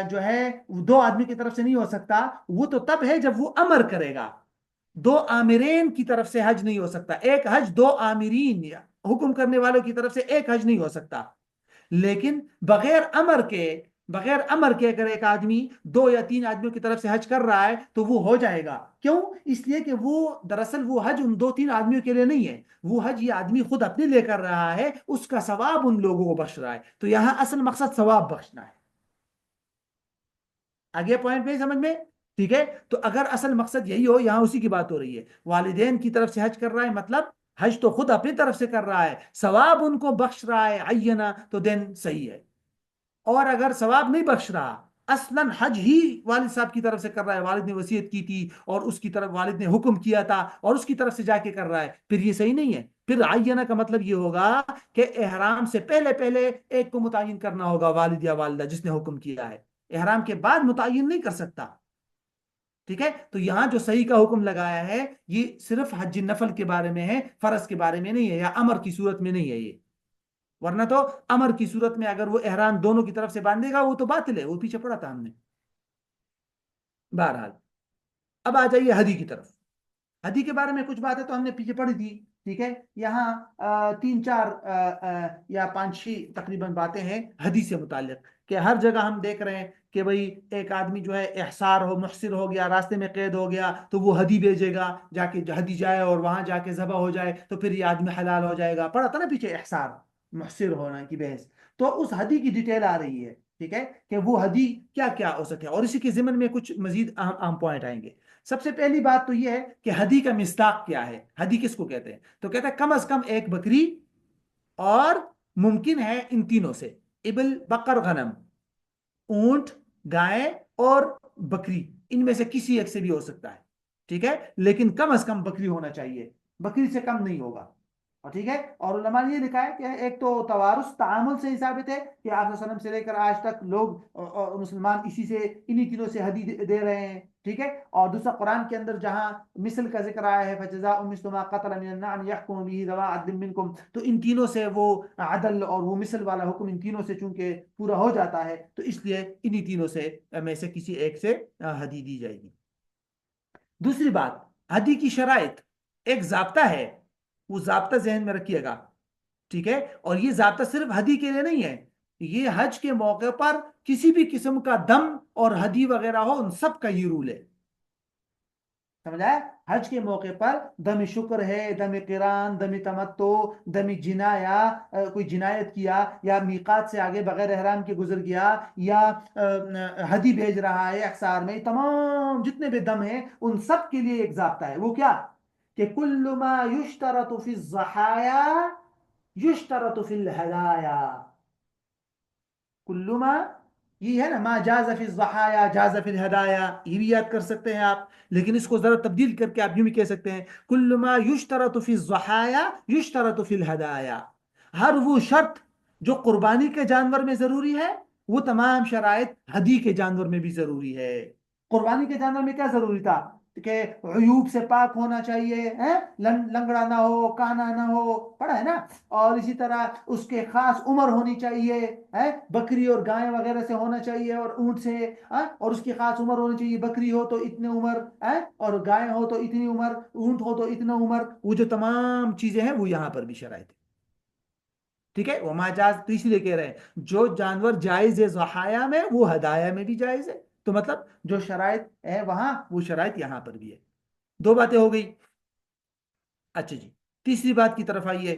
جو ہے دو آدمی کی طرف سے نہیں ہو سکتا، وہ تو تب ہے جب وہ امر کرے گا. دو آمرین کی طرف سے حج نہیں ہو سکتا. ایک حج دو آمرین یا حکم کرنے والوں کی طرف سے ایک حج نہیں ہو سکتا. لیکن بغیر امر کے اگر ایک آدمی دو یا تین آدمیوں کی طرف سے حج کر رہا ہے تو وہ ہو جائے گا. کیوں؟ اس لیے کہ وہ دراصل وہ حج ان دو تین آدمیوں کے لیے نہیں ہے، وہ حج یہ آدمی خود اپنے لے کر رہا ہے، اس کا ثواب ان لوگوں کو بخش رہا ہے. تو یہاں اصل مقصد ثواب بخشنا ہے. آگے پوائنٹ میں سمجھ میں؟ ٹھیک ہے، تو اگر اصل مقصد یہی ہو، یہاں اسی کی بات ہو رہی ہے، والدین کی طرف سے حج کر رہا ہے، مطلب حج تو خود اپنی طرف سے کر رہا ہے، ثواب ان کو بخش رہا ہے عینہ، تو دین صحیح ہے. اور اگر ثواب نہیں بخش رہا، اصلاً حج ہی والد صاحب کی طرف سے کر رہا ہے، والد نے وصیت کی تھی اور اس کی طرف والد نے حکم کیا تھا اور اس کی طرف سے جا کے کر رہا ہے، پھر یہ صحیح نہیں ہے. پھر عینہ کا مطلب یہ ہوگا کہ احرام سے پہلے پہلے ایک کو متعین کرنا ہوگا، والد یا والدہ جس نے حکم کیا ہے، احرام کے بعد متعین نہیں کر سکتا. ٹھیک ہے، تو یہاں جو صحیح کا حکم لگایا ہے یہ صرف حج نفل کے بارے میں ہے، فرض کے بارے میں نہیں ہے، یا امر کی صورت میں نہیں ہے یہ. ورنہ تو امر کی صورت میں اگر وہ احرام دونوں کی طرف سے باندھے گا وہ تو باطل ہے، وہ پیچھے پڑا تھا ہم نے. بہرحال اب آ جائیے ہدی کی طرف. ہدی کے بارے میں کچھ باتیں تو ہم نے پیچھے پڑھی تھی. ٹھیک ہے، یہاں تین چار یا پانچ چھ تقریباً باتیں ہیں ہدی سے متعلق، کہ ہر جگہ ہم دیکھ رہے ہیں کہ بھئی ایک آدمی جو ہے احصار ہو، محصر ہو گیا، راستے میں قید ہو گیا تو وہ ہدی بھیجے گا، جا کے ہدی جائے اور وہاں جا کے ذبح ہو جائے تو پھر یہ آدمی حلال ہو جائے گا. پڑھا تھا نا پیچھے احصار محصر ہونا کی بحث. تو اس ہدی کی ڈیٹیل آ رہی ہے. ٹھیک ہے، کہ وہ ہدی کیا کیا ہو سکے، اور اسی کے ضمن میں کچھ مزید اہم پوائنٹ آئیں گے. سب سے پہلی بات تو یہ ہے کہ ہدی کا مصداق کیا ہے، ہدی کس کو کہتے ہیں؟ تو کہتے ہیں کم از کم ایک بکری، اور ممکن ہے ان تینوں سے ابل، بقر، غنم، اونٹ، گائے اور بکری، ان میں سے کسی ایک سے بھی ہو سکتا ہے. ٹھیک ہے، لیکن کم از کم بکری ہونا چاہیے، بکری سے کم نہیں ہوگا. اور ٹھیک ہے، اور علماء نے یہ لکھا ہے کہ ایک تو توارث تعامل سے ہی ثابت ہے کہ آپ صلی اللہ علیہ وسلم سے لے کر آج تک لوگ اور مسلمان اسی سے انہی تینوں سے ہدی دے رہے ہیں. ٹھیک ہے، اور دوسرا قرآن کے اندر جہاں مثل کا ذکر آیا ہے فجزاء مثل ما قتل من النعم يحكم به ذوى عدل منكم، تو ان تینوں سے وہ عدل اور وہ مثل والا حکم ان تینوں سے چونکہ پورا ہو جاتا ہے تو اس لیے انہی تینوں سے میں سے کسی ایک سے ہدی دی جائے گی. دوسری بات، ہدی کی شرائط، ایک ضابطہ ہے، وہ ضابطہ ذہن میں رکھیے گا. ٹھیک ہے، اور یہ ضابطہ صرف ہدی کے لیے نہیں ہے، یہ حج کے موقع پر کسی بھی قسم کا دم اور ہدی وغیرہ ہو ان سب کا یہ رول ہے. سمجھا ہے؟ حج کے موقع پر دم شکر ہے، دم قران، دم تمتع، دم جنایا، کوئی جنایت کیا یا میقات سے آگے بغیر احرام کے گزر گیا یا ہدی بھیج رہا ہے احصار میں، تمام جتنے بھی دم ہیں ان سب کے لیے ایک ضابطہ ہے. وہ کیا؟ کہ کل ما یشترط فی الضحایا یشترط فی الہدایا. کل ما، یہ ہے نا ما جاز فی الضحایا جاز فی الہدایا، یہ بھی یاد کر سکتے ہیں آپ، لیکن اس کو ذرا تبدیل کر کے آپ یوں بھی کہہ سکتے ہیں کل ما یشترط فی الضحایا یشترط فی الہدایا. ہر وہ شرط جو قربانی کے جانور میں ضروری ہے وہ تمام شرائط ہدی کے جانور میں بھی ضروری ہے. قربانی کے جانور میں کیا ضروری تھا؟ کہ عیوب سے پاک ہونا چاہیے، لنگڑا نہ ہو، کانا نہ ہو، پڑا ہے نا. اور اسی طرح اس کے خاص عمر ہونی چاہیے، بکری اور گائے وغیرہ سے ہونا چاہیے اور اونٹ سے، اور اس کی خاص عمر ہونی چاہیے، بکری ہو تو اتنے عمر، اور گائے ہو تو اتنی عمر، اونٹ ہو تو اتنا عمر. وہ جو تمام چیزیں ہیں وہ یہاں پر بھی شرائط ہے. ٹھیک ہے، وہ ماجاز تو اسی لیے کہہ رہے ہیں جو جانور جائز ہے ضحایا میں وہ ہدایا میں بھی جائز ہے. تو مطلب جو شرائط ہے وہاں وہ شرائط یہاں پر بھی ہے. دو باتیں ہو گئی. اچھا جی، تیسری بات کی طرف آئیے.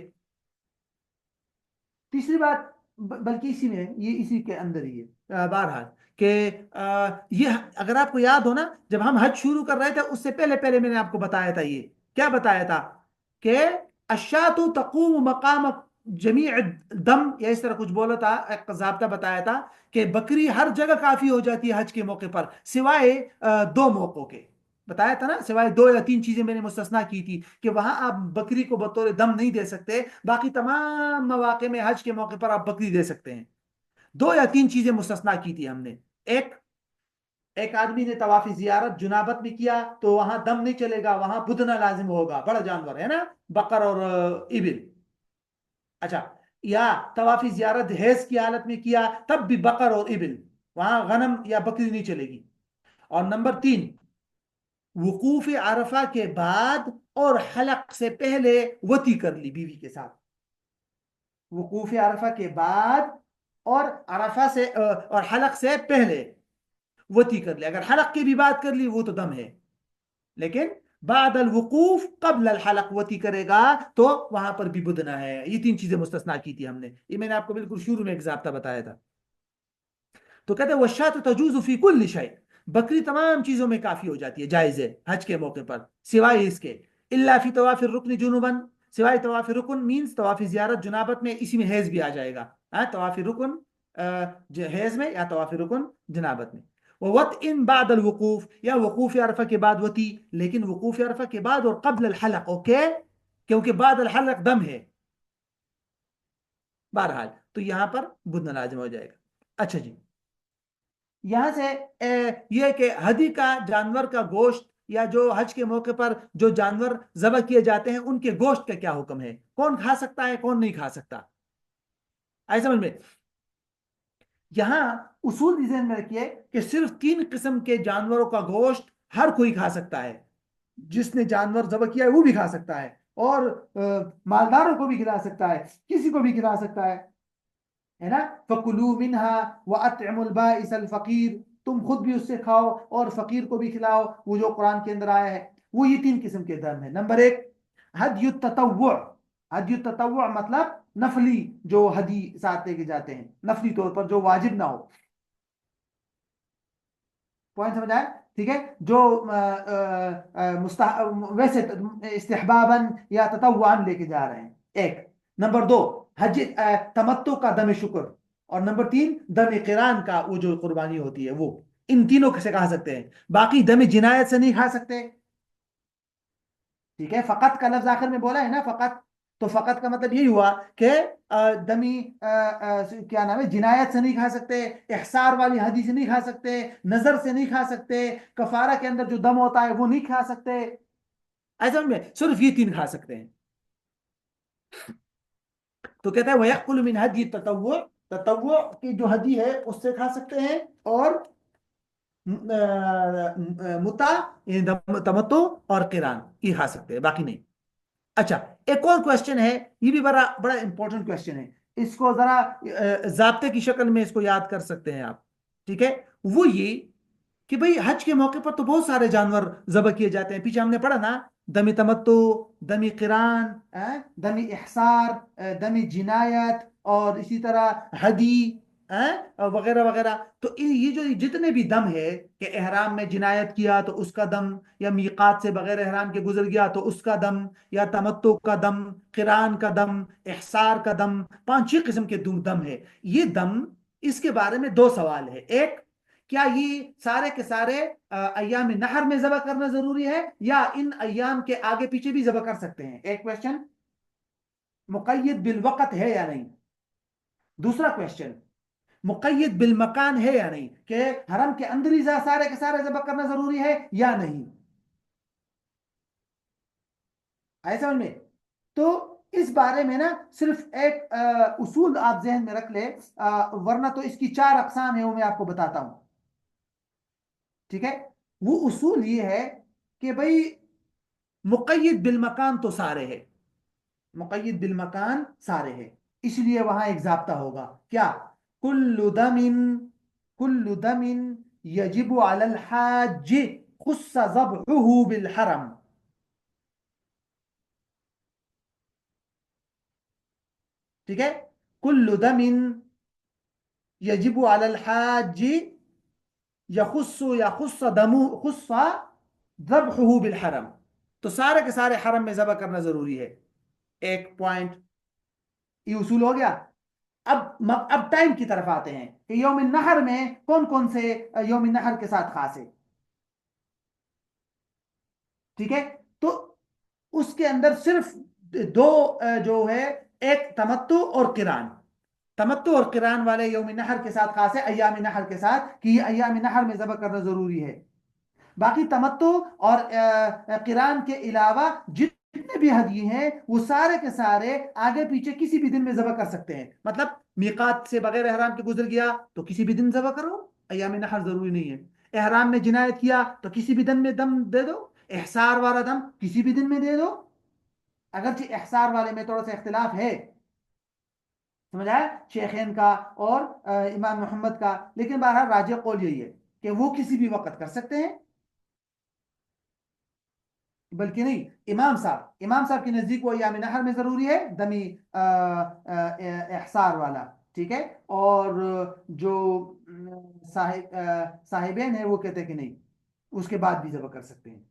تیسری بات بلکہ اسی میں یہ اسی کے اندر ہی ہے. بہرحال کہ یہ اگر آپ کو یاد ہو نا، جب ہم حج شروع کر رہے تھے اس سے پہلے پہلے میں نے آپ کو بتایا تھا، یہ کیا بتایا تھا کہ الشاۃ تقوم مقام جمیع دم، یا اس طرح کچھ بولا تھا، ایک ضابطہ بتایا تھا کہ بکری ہر جگہ کافی ہو جاتی ہے حج کے موقع پر سوائے دو موقعوں کے. بتایا تھا نا، سوائے دو یا تین چیزیں میں نے مستثنا کی تھی کہ وہاں آپ بکری کو بطور دم نہیں دے سکتے، باقی تمام مواقع میں حج کے موقع پر آپ بکری دے سکتے ہیں. دو یا تین چیزیں مستثنا کی تھی ہم نے. ایک آدمی نے طواف زیارت جنابت میں کیا تو وہاں دم نہیں چلے گا، وہاں بدنا لازم ہوگا، بڑا جانور ہے نا، بقر اور ابل. اچھا، یا طواف زیارت حیض کی حالت میں کیا تب بھی بقر اور ابل، وہاں غنم یا بکری نہیں چلے گی. اور نمبر 3، وقوف عرفہ کے بعد اور حلق سے پہلے وطی کر لی بیوی کے ساتھ. وقوف عرفہ کے بعد اور عرفہ سے اور حلق سے پہلے وطی کر لی. اگر حلق کی بھی بات کر لی وہ تو دم ہے، لیکن بعد الوقوف قبل الحلق وطی کرے گا تو وہاں پر بھی بدنا ہے. یہ تین چیزیں مستثنا کی تھی ہم نے، یہ میں نے آپ کو بالکل شروع میں ایک ضابطہ بتایا تھا. تو کہتے ہیں والشاۃ تجوز فی کل شیء، بکری تمام چیزوں میں کافی ہو جاتی ہے، جائز ہے حج کے موقع پر سوائے اس کے الا فی طواف الرکن جنوبا، سوائے طواف رکن مینز طواف زیارت جنابت میں، اسی میں حیض بھی آ جائے گا. طواف رکن جہیز میں یا طواف رکن جنابت میں. ووت ان بعد الوقوف یا وقوف عرفہ کے بعد وتی، لیکن وقوف عرفہ کے بعد اور قبل الحلق، اوکے، کیونکہ بعد الحلق دم ہے. بہرحال تو یہاں پر بدنا لازم ہو جائے گا. اچھا جی، یہاں سے یہ کہ ہدی کا جانور کا گوشت یا جو حج کے موقع پر جو جانور ذبح کیے جاتے ہیں ان کے گوشت کا کیا حکم ہے، کون کھا سکتا ہے کون نہیں کھا سکتا. آئے سمجھ میں؟ یہاں اصول بھی ذہن میں رکھیے کہ صرف 3 قسم کے جانوروں کا گوشت ہر کوئی کھا سکتا ہے. جس نے جانور ذبح کیا ہے وہ بھی کھا سکتا ہے، اور مالداروں کو بھی کھلا سکتا ہے، کسی کو بھی کھلا سکتا ہے نا. فَكُلُوا مِنْهَا وَأَطْعِمُوا الْبَائِسَ الْفَقِيرَ، تم خود بھی اس سے کھاؤ اور فقیر کو بھی کھلاؤ. وہ جو قرآن کے اندر آیا ہے وہ یہ 3 قسم کے دم ہے. نمبر 1 ہدی التطوع. ہدی التطوع مطلب نفلی جو ہدی ساتھ لے کے جاتے ہیں، نفلی طور پر جو واجب نہ ہو. پوائنٹ سمجھ آئے؟ ٹھیک ہے، جو ویسے استحباباً یا تطوعاً لے کے جا رہے ہیں. ایک. نمبر 2 حج تمتع کا دم شکر. اور نمبر 3 دم قران کا وہ جو قربانی ہوتی ہے وہ. ان تینوں سے کھا سکتے ہیں، باقی دم جنایت سے نہیں کھا سکتے. ٹھیک ہے، فقط کا لفظ آخر میں بولا ہے نا، فقط. تو فقط کا مطلب یہی ہوا کہ دمی کیا نام ہے، جنایت سے نہیں کھا سکتے، احصار والی حدیث سے نہیں کھا سکتے، نظر سے نہیں کھا سکتے، کفارہ کے اندر جو دم ہوتا ہے وہ نہیں کھا سکتے. ایسا میں صرف یہ 3 کھا سکتے ہیں. تو کہتا ہے وَيَأْكُلُ مِنْ هَدْيِ التَّطَوُّعِ، تطوع کی جو ہدی ہے اس سے کھا سکتے ہیں، اور متا یعنی تمتع اور قران یہ کھا سکتے ہیں، باقی نہیں. اچھا، ایک اور کوشچن ہے، یہ بھی بڑا بڑا امپورٹنٹ کوشچن ہے. اس کو ذرا ضابطے کی شکل میں اس کو یاد کر سکتے ہیں آپ. ٹھیک ہے، وہ یہ کہ بھئی حج کے موقع پر تو بہت سارے جانور ذبح کیے جاتے ہیں. پیچھے ہم نے پڑھا نا، دمی تمتع، دمی قران، دمی احصار، دمی جنایت، اور اسی طرح حدی وغیرہ وغیرہ. تو یہ جو جتنے بھی دم ہے کہ احرام میں جنایت کیا تو اس کا دم، یا میقات سے بغیر احرام کے گزر گیا تو اس کا دم، یا تمتع کا دم، قران کا دم، احصار کا دم، 5-6 قسم کے دم ہے. یہ دم، اس کے بارے میں 2 سوال ہے. ایک، کیا یہ سارے کے سارے ایام نحر میں ذبح کرنا ضروری ہے، یا ان ایام کے آگے پیچھے بھی ذبح کر سکتے ہیں؟ ایک کوشچن. مقید بالوقت ہے یا نہیں؟ دوسرا کوشچن، مقید بالمکان ہے یا نہیں، کہ حرم کے اندر ہی سارے کے سارے ذبح کرنا ضروری ہے یا نہیں. آئے سمجھ میں؟ تو اس بارے میں نا صرف ایک اصول آپ ذہن میں رکھ لیں، ورنہ تو اس کی 4 اقسام ہیں وہ میں آپ کو بتاتا ہوں. ٹھیک ہے، وہ اصول یہ ہے کہ بھئی مقید بالمکان تو سارے ہے، مقید بالمکان سارے ہے. اس لیے وہاں ایک ضابطہ ہوگا، کیا؟ کل دم یجب علی الحاج خص ذبحه بالحرم. ٹھیک ہے، کل دم یجب علی الحاج یخص دمو خص ذبحه بالحرم. تو سارے کے سارے حرم میں ذبح کرنا ضروری ہے. ایک پوائنٹ یہ اصول ہو گیا. اب ٹائم کی طرف آتے ہیں کہ یوم النحر میں کون کون سے یوم النحر کے ساتھ خاص ہے. ٹھیک ہے، تو اس کے اندر صرف 2 جو ہے، ایک تمتع اور قران. تمتع اور قران والے یوم نحر کے ساتھ خاص ہے، ایام نحر کے ساتھ، کہ یہ ایام نحر میں ذبح کرنا ضروری ہے. باقی تمتع اور قران کے علاوہ جتنے بھی ہدی ہیں وہ سارے کے سارے آگے پیچھے کسی بھی دن میں ذبح کر سکتے ہیں. مطلب میقات سے بغیر احرام کے گزر گیا تو کسی بھی دن ذبح کرو، ایام نحر ضروری نہیں ہے. احرام میں جنایت کیا تو کسی بھی دن میں دم دے دو. احصار والا دم کسی بھی دن میں دے دو. اگرچہ احصار والے میں تھوڑا سا اختلاف ہے، سمجھ آیا، شیخین کا اور امام محمد کا، لیکن بہرحال راجح قول یہی ہے کہ وہ کسی بھی وقت کر سکتے ہیں. بلکہ نہیں، امام صاحب کے نزدیک وہ ایام نحر میں ضروری ہے دمی احصار والا. ٹھیک ہے، اور جو صاحبین ہیں وہ کہتے ہیں کہ نہیں، اس کے بعد بھی ذبح کر سکتے ہیں.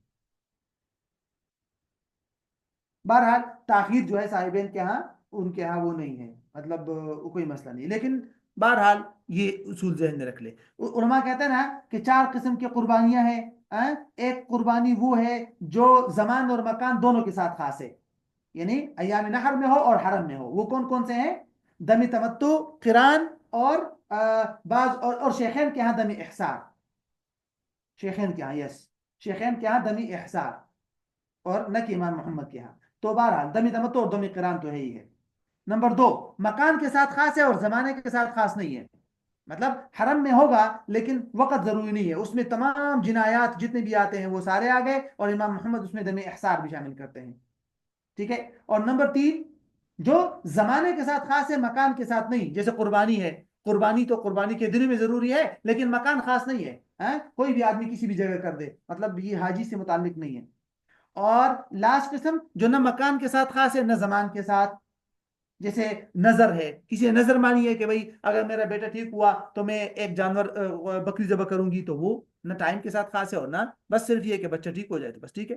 بہرحال تاخیر جو ہے صاحبین کے ہاں، ان کے ہاں وہ نہیں ہے، مطلب کوئی مسئلہ نہیں. لیکن بہرحال یہ اصول ذہن میں رکھ لے. علماء کہتے ہیں نا کہ 4 قسم کی قربانیاں ہیں. ایک قربانی وہ ہے جو زمان اور مکان دونوں کے ساتھ خاص ہے، یعنی ایام نحر میں ہو اور حرم میں ہو. وہ کون کون سے ہیں؟ دم تمتع، قران، اور بعض اور شیخین کے ہاں دم احسار. شیخین کے ہاں، یس، شیخین کے ہاں دم احسار، اور نہ کہ امام محمد کے ہاں. تو بہرحال دم تمتع اور دم قران تو ہے ہی ہے. نمبر 2، مکان کے ساتھ خاص ہے اور زمانے کے ساتھ خاص نہیں ہے. مطلب حرم میں ہوگا لیکن وقت ضروری نہیں ہے، اس میں تمام جنایات جتنے بھی آتے ہیں وہ سارے آ گئے، اور امام محمد اس میں دم احسار بھی شامل کرتے ہیں. ٹھیک ہے. اور نمبر 3، جو زمانے کے ساتھ خاص ہے مکان کے ساتھ نہیں، جیسے قربانی ہے. قربانی تو قربانی کے دن میں ضروری ہے لیکن مکان خاص نہیں ہے. کوئی بھی آدمی کسی بھی جگہ کر دے، مطلب یہ حاجی سے متعلق نہیں ہے. اور لاسٹ قسم جو نہ مکان کے ساتھ خاص ہے نہ زمان کے ساتھ، جیسے نظر ہے. کسی نے نظر مانی ہے کہ بھائی اگر میرا بیٹا ٹھیک ہوا تو میں ایک جانور بکری ذبح کروں گی، تو وہ نہ ٹائم کے ساتھ خاص ہے اور نہ بس صرف یہ کہ بچہ ٹھیک ہو جائے تو بس ٹھیک ہے.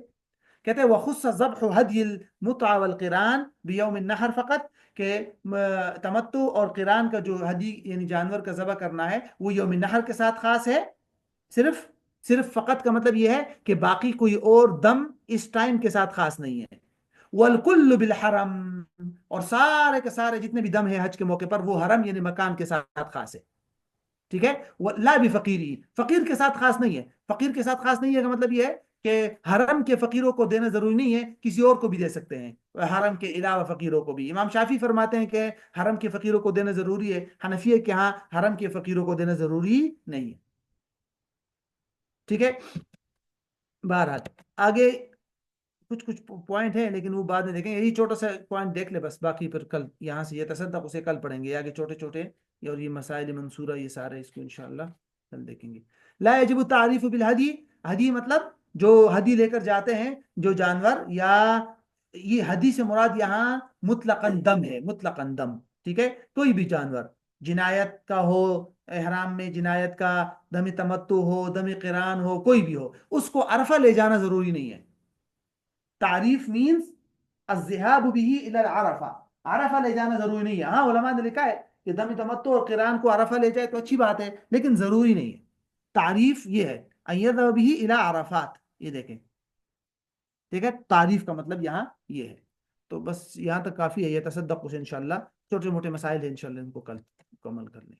کہتے ہیں وخص ذبح هدي المتع والقران بيوم النحر فقط، کہ تمتع اور قران کا جو ہدی یعنی جانور کا ذبح کرنا ہے وہ یوم النحر کے ساتھ خاص ہے. صرف فقط کا مطلب یہ ہے کہ باقی کوئی اور دم اس ٹائم کے ساتھ خاص نہیں ہے. والکل بالحرم، اور سارے کے سارے جتنے بھی دم ہے حج کے موقع پر وہ حرم یعنی مکان کے ساتھ خاص ہے. ٹھیک ہے. لا بفقیری، فقیر کے ساتھ خاص نہیں ہے. فقیر کے ساتھ خاص نہیں ہے کا مطلب یہ ہے کہ حرم کے فقیروں کو دینا ضروری نہیں ہے، کسی اور کو بھی دے سکتے ہیں، حرم کے علاوہ فقیروں کو بھی. امام شافعی فرماتے ہیں کہ حرم کے فقیروں کو دینا ضروری ہے. حنفیہ کے ہاں حرم کے فقیروں کو دینا ضروری نہیں ہے. ٹھیک ہے. بہرحال آگے کچھ پوائنٹ ہیں لیکن وہ بعد میں دیکھیں گے. یہی چھوٹا سا پوائنٹ دیکھ لے بس، باقی پھر کل یہاں سے یہ تصدق اسے کل پڑھیں گے. آگے چھوٹے چھوٹے اور یہ مسائل منصورہ یہ سارے اس کو انشاءاللہ کل دیکھیں گے. لا یجب التعریف بالہدی، ہدی مطلب جو ہدی لے کر جاتے ہیں جو جانور، یا یہ ہدی سے مراد یہاں مطلقاً دم ہے، مطلقاً دم. ٹھیک ہے. کوئی بھی جانور جنایت کا ہو، احرام میں جنایت کا، دم تمتع ہو، دم قران ہو، کوئی بھی ہو، اس کو عرفہ لے جانا ضروری نہیں ہے. تعریف مینز الذهاب به الى العرفہ، عرفہ لے جانا ضروری نہیں ہے. ہاں علماء نے لکھا ہے کہ دم تمتع اور قران کو عرفہ لے جائے تو اچھی بات ہے لیکن ضروری نہیں ہے. تعریف یہ ہے ان يذهب به الى عرفات، یہ دیکھیں. ٹھیک ہے. تعریف کا مطلب یہاں یہ ہے. تو بس یہاں تک کافی ہے. یہ تصدق سے انشاءاللہ چھوٹے موٹے مسائل ہیں، انشاءاللہ ان کو کل مکمل کر لیں.